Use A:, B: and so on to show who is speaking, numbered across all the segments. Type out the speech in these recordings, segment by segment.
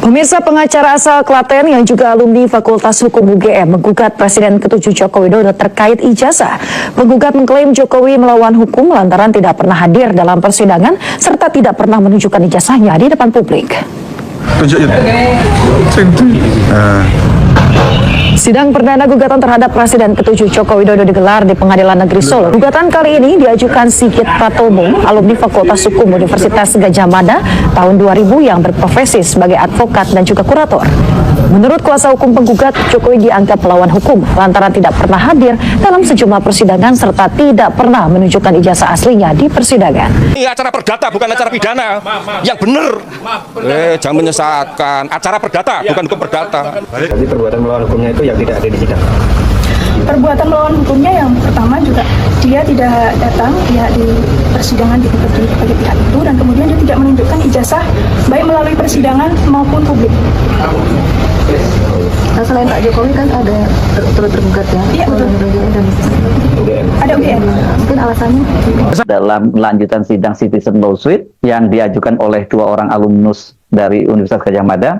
A: Pemirsa, pengacara asal Klaten yang juga alumni Fakultas Hukum UGM menggugat Presiden ke-7 Joko Widodo terkait ijazah. Penggugat mengklaim Jokowi melawan hukum lantaran tidak pernah hadir dalam persidangan serta tidak pernah menunjukkan ijazahnya di depan publik. Sidang perdana gugatan terhadap Presiden ke-7 Joko Widodo digelar di Pengadilan Negeri Solo. Gugatan kali ini diajukan Sigit Pratomo, alumni Fakultas Hukum Universitas Gadjah Mada tahun 2000 yang berprofesi sebagai advokat dan juga kurator. Menurut kuasa hukum penggugat, Jokowi dianggap melawan hukum lantaran tidak pernah hadir dalam sejumlah persidangan serta tidak pernah menunjukkan ijazah aslinya di persidangan.
B: Ini acara perdata, bukan acara pidana. Yang benar. Jangan menyesatkan. Acara perdata, bukan hukum perdata.
C: Jadi perbuatan melawan hukumnya itu yang tidak ada di sidang.
D: Perbuatan melawan hukumnya yang pertama juga dia tidak datang pihak di persidangan sebagai pihak itu, dan kemudian dia tidak menunjukkan ijazah baik melalui persidangan maupun publik.
E: Nah, selain Pak Jokowi kan ada turut tergugat ya?
D: Iya, betul. Ada UGM.
E: Mungkin alasannya?
F: Dalam lanjutan sidang Citizen Lawsuit yang diajukan oleh 2 orang alumnus dari Universitas Gadjah Mada,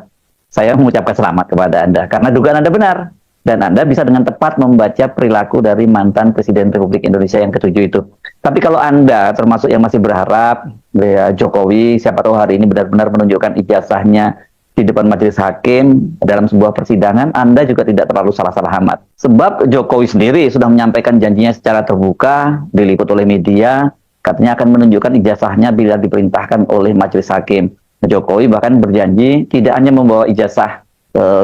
F: saya mengucapkan selamat kepada Anda karena dugaan Anda benar. Dan Anda bisa dengan tepat membaca perilaku dari mantan Presiden Republik Indonesia yang ke-7 itu. Tapi kalau Anda termasuk yang masih berharap ya, Jokowi siapa tahu hari ini benar-benar menunjukkan ijazahnya di depan majelis hakim dalam sebuah persidangan, Anda juga tidak terlalu salah-salah amat. Sebab Jokowi sendiri sudah menyampaikan janjinya secara terbuka, diliput oleh media, katanya akan menunjukkan ijazahnya bila diperintahkan oleh majelis hakim. Jokowi bahkan berjanji tidak hanya membawa ijazah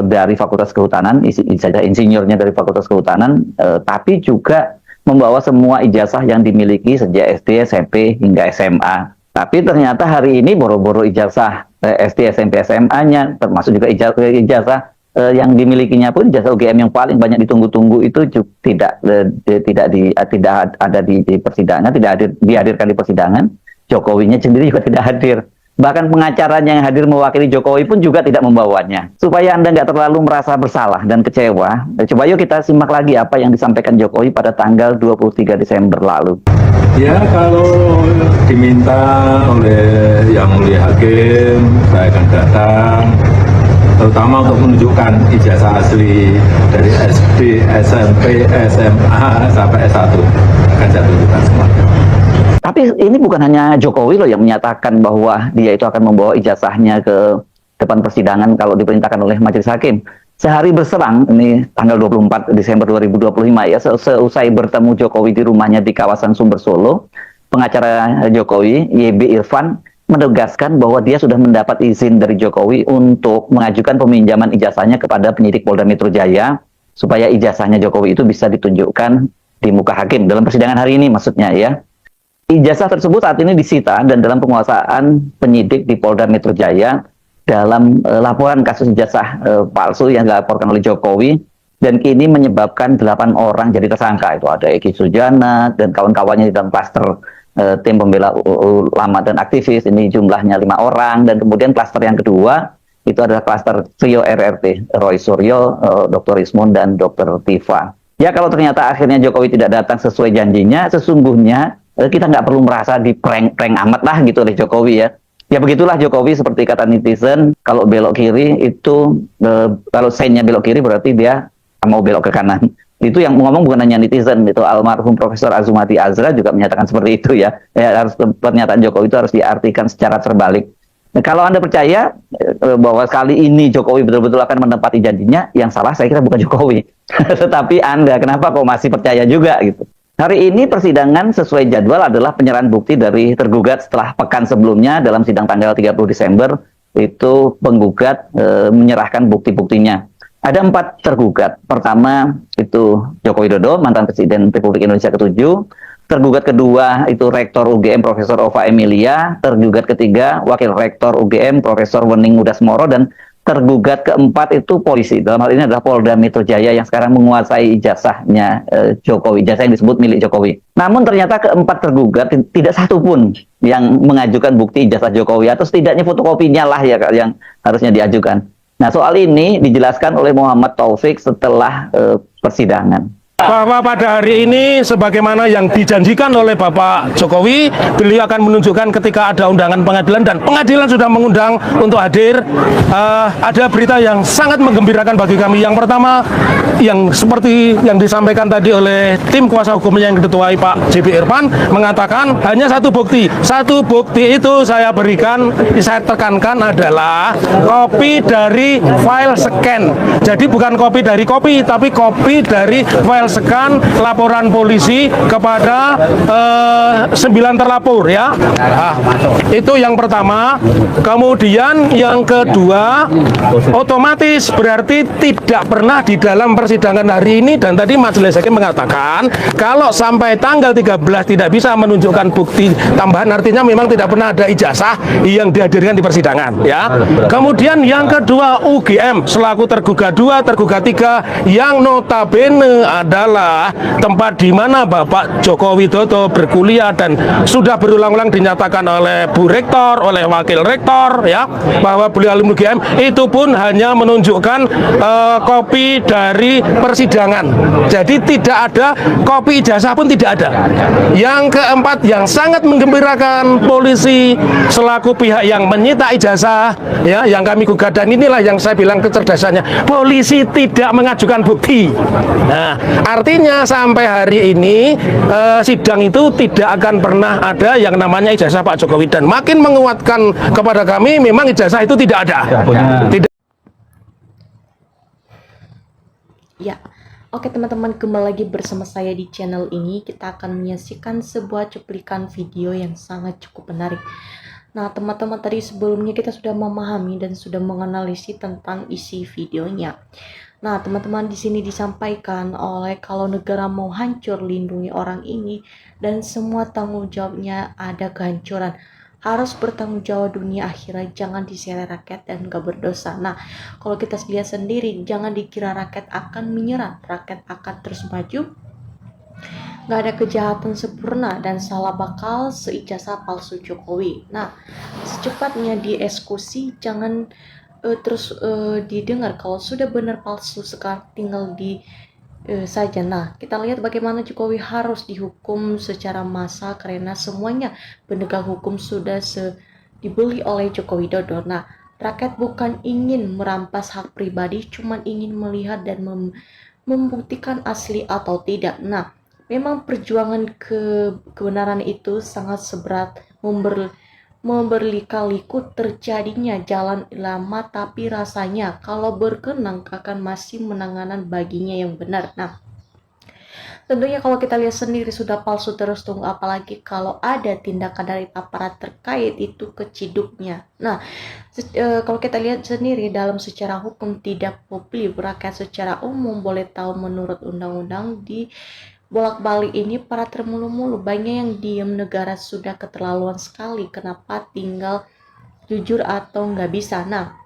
F: dari Fakultas Kehutanan, ijazah insinyurnya dari Fakultas Kehutanan, tapi juga membawa semua ijazah yang dimiliki sejak SD, SMP, hingga SMA. Tapi ternyata hari ini boro-boro ijazah SD, SMP, SMA-nya, termasuk juga ijazah yang dimilikinya pun ijazah UGM yang paling banyak ditunggu-tunggu itu juga tidak ada di persidangan, tidak dihadirkan di persidangan. Jokowinya sendiri juga tidak hadir. Bahkan pengacaranya yang hadir mewakili Jokowi pun juga tidak membawanya. Supaya Anda nggak terlalu merasa bersalah dan kecewa, coba yuk kita simak lagi apa yang disampaikan Jokowi pada tanggal 23 Desember lalu.
G: Ya, kalau diminta oleh Yang Mulia Hakim, saya akan datang, terutama untuk menunjukkan ijazah asli dari SD, SMP, SMA, sampai S1. Akan saya tunjukkan semua.
F: Tapi ini bukan hanya Jokowi loh yang menyatakan bahwa dia itu akan membawa ijazahnya ke depan persidangan kalau diperintahkan oleh majelis hakim. Sehari berselang, ini tanggal 24 Desember 2025 ya, seusai bertemu Jokowi di rumahnya di kawasan Sumber Solo, pengacara Jokowi, YB Irfan, menegaskan bahwa dia sudah mendapat izin dari Jokowi untuk mengajukan peminjaman ijazahnya kepada penyidik Polda Metro Jaya, supaya ijazahnya Jokowi itu bisa ditunjukkan di muka hakim dalam persidangan hari ini maksudnya ya. Ijazah tersebut saat ini disita dan dalam penguasaan penyidik di Polda Metro Jaya dalam laporan kasus ijazah palsu yang dilaporkan oleh Jokowi, dan kini menyebabkan 8 orang jadi tersangka. Itu ada Eki Sujana dan kawan-kawannya di dalam klaster tim pembela ulama dan aktivis, ini jumlahnya 5 orang, dan kemudian klaster yang kedua itu adalah klaster trio RRT, Roy Suryo, Dr. Ismun, dan Dr. Tifa. Ya, kalau ternyata akhirnya Jokowi tidak datang sesuai janjinya, sesungguhnya kita nggak perlu merasa di prank amat lah gitu oleh Jokowi ya. Ya begitulah Jokowi, seperti kata netizen, kalau belok kiri itu, kalau sign-nya belok kiri berarti dia mau belok ke kanan. Itu yang ngomong bukan hanya netizen, itu almarhum Profesor Azumati Azra juga menyatakan seperti itu ya. Harus pernyataan Jokowi itu harus diartikan secara terbalik. Nah, kalau Anda percaya bahwa kali ini Jokowi betul-betul akan menepati janjinya, yang salah saya kira bukan Jokowi. Tetapi Anda, kenapa kok masih percaya juga gitu? Hari ini persidangan sesuai jadwal adalah penyerahan bukti dari tergugat setelah pekan sebelumnya dalam sidang tanggal 30 Desember, itu penggugat menyerahkan bukti-buktinya. Ada 4 tergugat. Pertama itu Joko Widodo, mantan Presiden Republik Indonesia ke-7. Tergugat kedua itu Rektor UGM Profesor Ova Emilia. Tergugat ketiga Wakil Rektor UGM Profesor Wening Udasmoro. Dan tergugat keempat itu polisi. Dalam hal ini adalah Polda Metro Jaya yang sekarang menguasai ijazahnya Jokowi, ijazah yang disebut milik Jokowi. Namun ternyata keempat tergugat tidak satu pun yang mengajukan bukti ijazah Jokowi, atau setidaknya fotokopinya lah ya yang harusnya diajukan. Nah, soal ini dijelaskan oleh Muhammad Taufik setelah persidangan.
H: bahwa pada hari ini sebagaimana yang dijanjikan oleh Bapak Jokowi, beliau akan menunjukkan ketika ada undangan pengadilan dan pengadilan sudah mengundang untuk hadir. Ada berita yang sangat menggembirakan bagi kami. Yang pertama, yang seperti yang disampaikan tadi oleh tim kuasa hukumnya yang ketuai Pak JB Irfan, mengatakan hanya satu bukti. Satu bukti itu saya berikan, saya tekankan adalah kopi dari file scan. Jadi bukan kopi dari kopi, tapi kopi dari file scan laporan polisi kepada 9 terlapor ya. Nah, itu yang pertama. Kemudian yang kedua, otomatis berarti tidak pernah di dalam persidangan hari ini, dan tadi majelis hakim mengatakan kalau sampai tanggal 13 tidak bisa menunjukkan bukti tambahan, artinya memang tidak pernah ada ijazah yang dihadirkan di persidangan ya. Kemudian yang kedua, UGM selaku tergugat 2, tergugat 3 yang notabene adalah tempat di mana Bapak Joko Widodo berkuliah dan sudah berulang-ulang dinyatakan oleh Bu Rektor, oleh Wakil Rektor ya, bahwa beliau alumni UGM, itu pun hanya menunjukkan kopi dari persidangan. Jadi tidak ada kopi ijazah pun tidak ada. Yang keempat yang sangat menggembirakan, polisi selaku pihak yang menyita ijazah ya, yang kami gugat, dan inilah yang saya bilang kecerdasannya, polisi tidak mengajukan bukti. Nah, artinya sampai hari ini sidang itu tidak akan pernah ada yang namanya ijazah Pak Jokowi, dan makin menguatkan kepada kami memang ijazah itu tidak ada. Tidak.
I: Ya, oke teman-teman, kembali lagi bersama saya di channel ini. Kita akan menyaksikan sebuah cuplikan video yang sangat cukup menarik. Nah teman-teman, tadi sebelumnya kita sudah memahami dan sudah menganalisis tentang isi videonya. Nah teman-teman, di sini disampaikan oleh kalau negara mau hancur, lindungi orang ini, dan semua tanggung jawabnya ada kehancuran. Harus bertanggung jawab dunia akhirat, jangan diseret rakyat dan gak berdosa. Nah, kalau kita lihat sendiri, jangan dikira rakyat akan menyerah, rakyat akan terus maju. Gak ada kejahatan sempurna dan salah bakal seijazah palsu Jokowi. Nah, secepatnya dieksekusi, jangan terus didengar. Kalau sudah benar palsu, sekarang tinggal saja. Nah, kita lihat bagaimana Jokowi harus dihukum secara massal karena semuanya penegak hukum sudah dibeli oleh Joko Widodo. Nah, rakyat bukan ingin merampas hak pribadi, cuman ingin melihat dan membuktikan asli atau tidak. Nah, memang perjuangan kebenaran itu sangat seberat, memberliku terjadinya jalan lama, tapi rasanya kalau berkenang akan masih menanganan baginya yang benar. Nah, tentunya kalau kita lihat sendiri sudah palsu terus, tunggu apalagi kalau ada tindakan dari aparat terkait itu keciduknya. Nah, kalau kita lihat sendiri dalam secara hukum tidak publik, rakyat secara umum boleh tahu menurut undang-undang di bolak-balik ini para termulu-mulu, banyak yang diam, negara sudah keterlaluan sekali, kenapa tinggal jujur atau nggak bisa. Nah,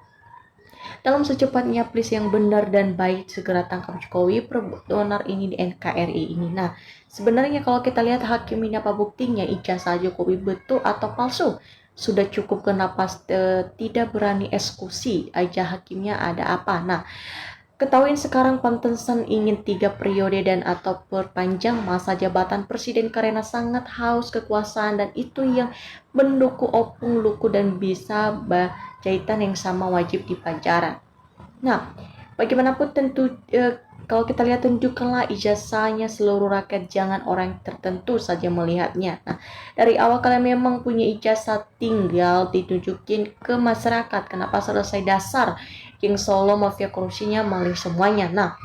I: dalam secepatnya please yang benar dan baik segera tangkap Jokowi perbuatan ini di NKRI ini. Nah, sebenarnya kalau kita lihat hakim ini apa buktinya, ijazah Jokowi betul atau palsu? Sudah cukup, kenapa tidak berani eksekusi aja, hakimnya ada apa? Nah, ketahuin sekarang Pantesan ingin 3 periode dan atau perpanjang masa jabatan presiden karena sangat haus kekuasaan, dan itu yang mendukung opung luku dan bisa jahitan yang sama wajib dipenjara. Nah, bagaimanapun tentu kalau kita lihat tunjukkanlah ijazahnya seluruh rakyat, jangan orang tertentu saja melihatnya. Nah, dari awal kalian memang punya ijazah, tinggal ditunjukin ke masyarakat. Kenapa selesai dasar King Solo mafia korupsinya maling semuanya. Nah,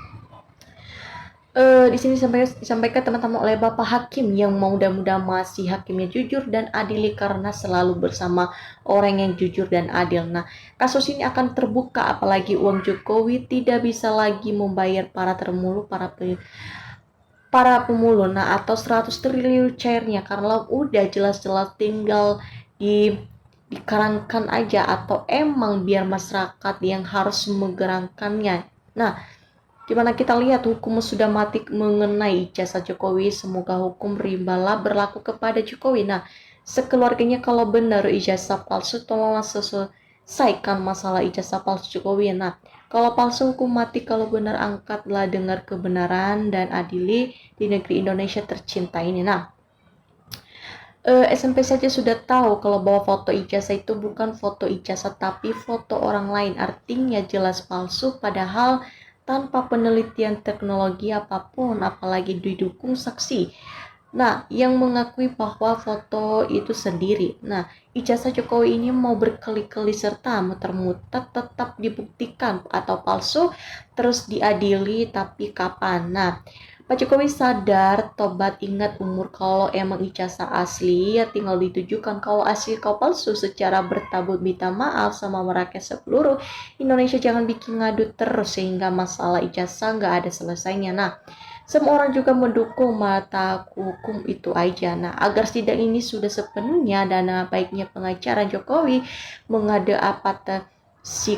I: di sini disampaikan teman-teman oleh Bapak Hakim yang mudah-mudahan masih hakimnya jujur dan adil karena selalu bersama orang yang jujur dan adil. Nah, kasus ini akan terbuka apalagi uang Jokowi tidak bisa lagi membayar para termulu, para pemulung, nah atau 100 triliun cairnya karena udah jelas-jelas tinggal dikerangkan aja, atau emang biar masyarakat yang harus menggerakkannya. Nah, gimana kita lihat hukum sudah mati mengenai ijazah Jokowi, semoga hukum rimbalah berlaku kepada Jokowi. Nah, sekeluarganya kalau benar ijazah palsu tolonglah menyelesaikan masalah ijazah palsu Jokowi. Nah, kalau palsu hukum mati, kalau benar angkatlah dengar kebenaran dan adili di negeri Indonesia tercinta ini. Nah, SMP saja sudah tahu kalau bahwa foto ijazah itu bukan foto ijazah tapi foto orang lain. Artinya jelas palsu, padahal tanpa penelitian teknologi apapun, apalagi didukung saksi. Nah, yang mengakui bahwa foto itu sendiri. Nah, ijazah Jokowi ini mau berkeli-keli serta muter-muter tetap dibuktikan atau palsu, terus diadili, tapi kapan? Nah, Pak Jokowi sadar, tobat, ingat umur. Kalau emang ijazah asli ya tinggal ditujukan. Kalau asli kau palsu, secara bertabut minta maaf sama rakyat seluruh Indonesia. Jangan bikin ngadu terus sehingga masalah ijazah nggak ada selesainya. Nah, semua orang juga mendukung mata hukum itu aja. Nah, agar sidang ini sudah sepenuhnya dana baiknya pengacara Jokowi mengada apa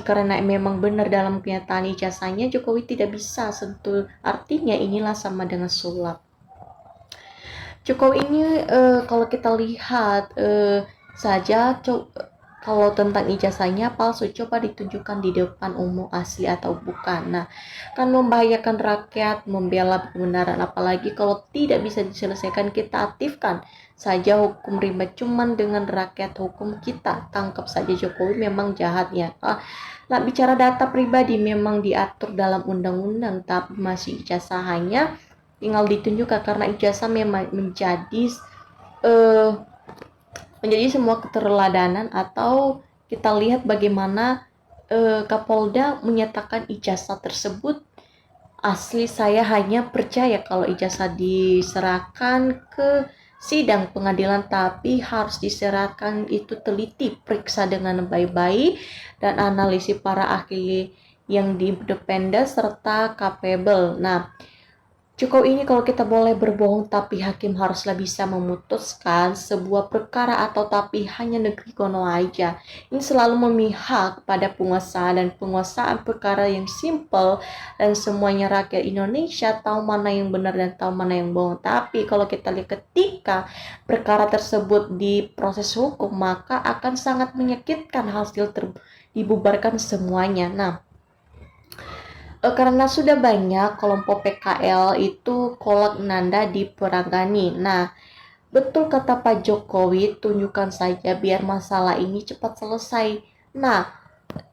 I: karena memang benar dalam kenyataan ijazahnya Jokowi tidak bisa sentuh. Artinya inilah sama dengan sulap. Jokowi ini kalau kita lihat saja kalau tentang ijazahnya palsu, coba ditunjukkan di depan umum asli atau bukan. Nah, kan membahayakan rakyat, membela kebenaran, apalagi kalau tidak bisa diselesaikan, kita aktifkan saja hukum rimba. Cuman dengan rakyat hukum kita tangkap saja Jokowi, memang jahatnya. Nah, bicara data pribadi memang diatur dalam undang-undang, tapi masih ijazah hanya tinggal ditunjukkan karena ijazah memang menjadi semua keterladanan. Atau kita lihat bagaimana Kapolda menyatakan ijazah tersebut asli. Saya hanya percaya kalau ijazah diserahkan ke sidang pengadilan, tapi harus diserahkan itu teliti, periksa dengan baik-baik dan analisis para ahli yang independen serta capable. Nah, Jokowi ini kalau kita boleh berbohong, tapi hakim haruslah bisa memutuskan sebuah perkara atau tapi hanya negeri kono aja. Ini selalu memihak pada penguasa dan penguasaan perkara yang simple dan semuanya rakyat Indonesia tahu mana yang benar dan tahu mana yang bohong. Tapi kalau kita lihat ketika perkara tersebut di proses hukum, maka akan sangat menyakitkan hasil dibubarkan semuanya. Nah, karena sudah banyak kelompok PKL itu kolak nanda diperangkani. Nah, betul kata Pak Jokowi, tunjukkan saja biar masalah ini cepat selesai. Nah,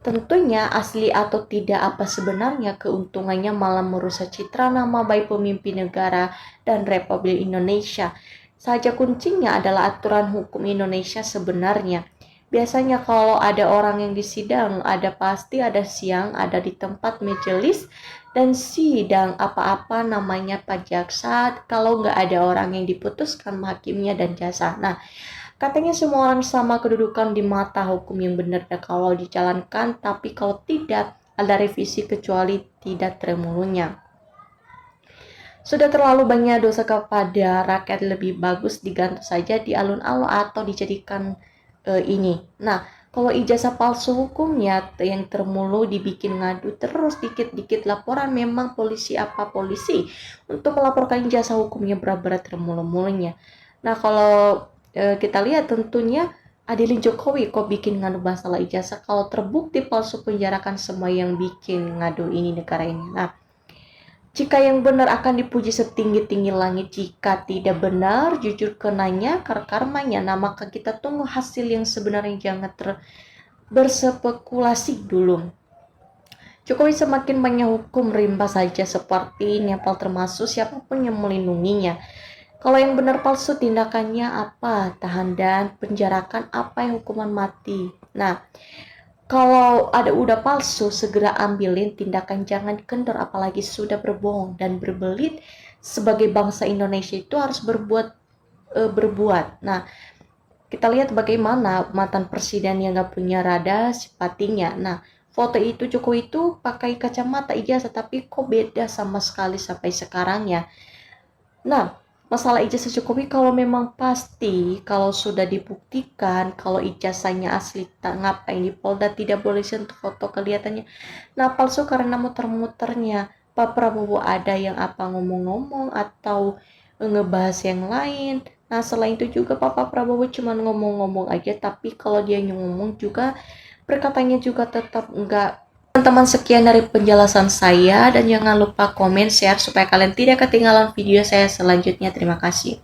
I: tentunya asli atau tidak apa sebenarnya keuntungannya malah merusak citra nama baik pemimpin negara dan Republik Indonesia. Saja kuncinya adalah aturan hukum Indonesia sebenarnya. Biasanya kalau ada orang yang disidang, pasti ada siang, ada di tempat majelis dan sidang apa-apa namanya Pak Jaksa. Kalau nggak ada orang yang diputuskan hakimnya dan jasa. Nah, katanya semua orang sama kedudukan di mata hukum yang benar kalau dijalankan, tapi kalau tidak ada revisi kecuali tidak tremulunya. Sudah terlalu banyak dosa kepada rakyat, lebih bagus diganti saja di alun-alun atau dijadikan ini. Nah, kalau ijazah palsu hukumnya yang termulu dibikin ngadu terus dikit-dikit laporan, memang polisi untuk melaporkan ijazah hukumnya berat-berat termulu-mulunya. Nah, kalau kita lihat tentunya adilin Jokowi kok bikin ngadu masalah ijazah. Kalau terbukti palsu, penjarakan semua yang bikin ngadu ini negara ini. Nah, jika yang benar akan dipuji setinggi-tinggi langit, jika tidak benar jujur kenanya karmanya. Nah, maka kita tunggu hasil yang sebenarnya, jangan berspekulasi dulu. Jokowi semakin banyak hukum rimba saja seperti Nepal, termasuk siapapun yang melindunginya. Kalau yang benar palsu tindakannya apa? Tahan dan penjarakan, apa yang hukuman mati. Nah, kalau ada udah palsu, segera ambilin tindakan, jangan kendor, apalagi sudah berbohong dan berbelit. Sebagai bangsa Indonesia itu harus berbuat. Nah, kita lihat bagaimana mantan presiden yang gak punya rada simpatinya. Nah, foto itu Jokowi itu pakai kacamata ijazah, tapi kok beda sama sekali sampai sekarang ya. Nah, masalah ijazah Jokowi kalau memang pasti, kalau sudah dibuktikan kalau ijazahnya asli, ngapain di Polda tidak boleh sentuh foto kelihatannya. Nah, palsu karena muter-muternya Pak Prabowo ada yang ngomong-ngomong atau ngebahas yang lain. Nah, selain itu juga Pak Prabowo cuma ngomong-ngomong aja, tapi kalau dia ngomong juga perkataannya juga tetap enggak. Teman-teman, sekian dari penjelasan saya dan jangan lupa komen, share supaya kalian tidak ketinggalan video saya selanjutnya. Terima kasih.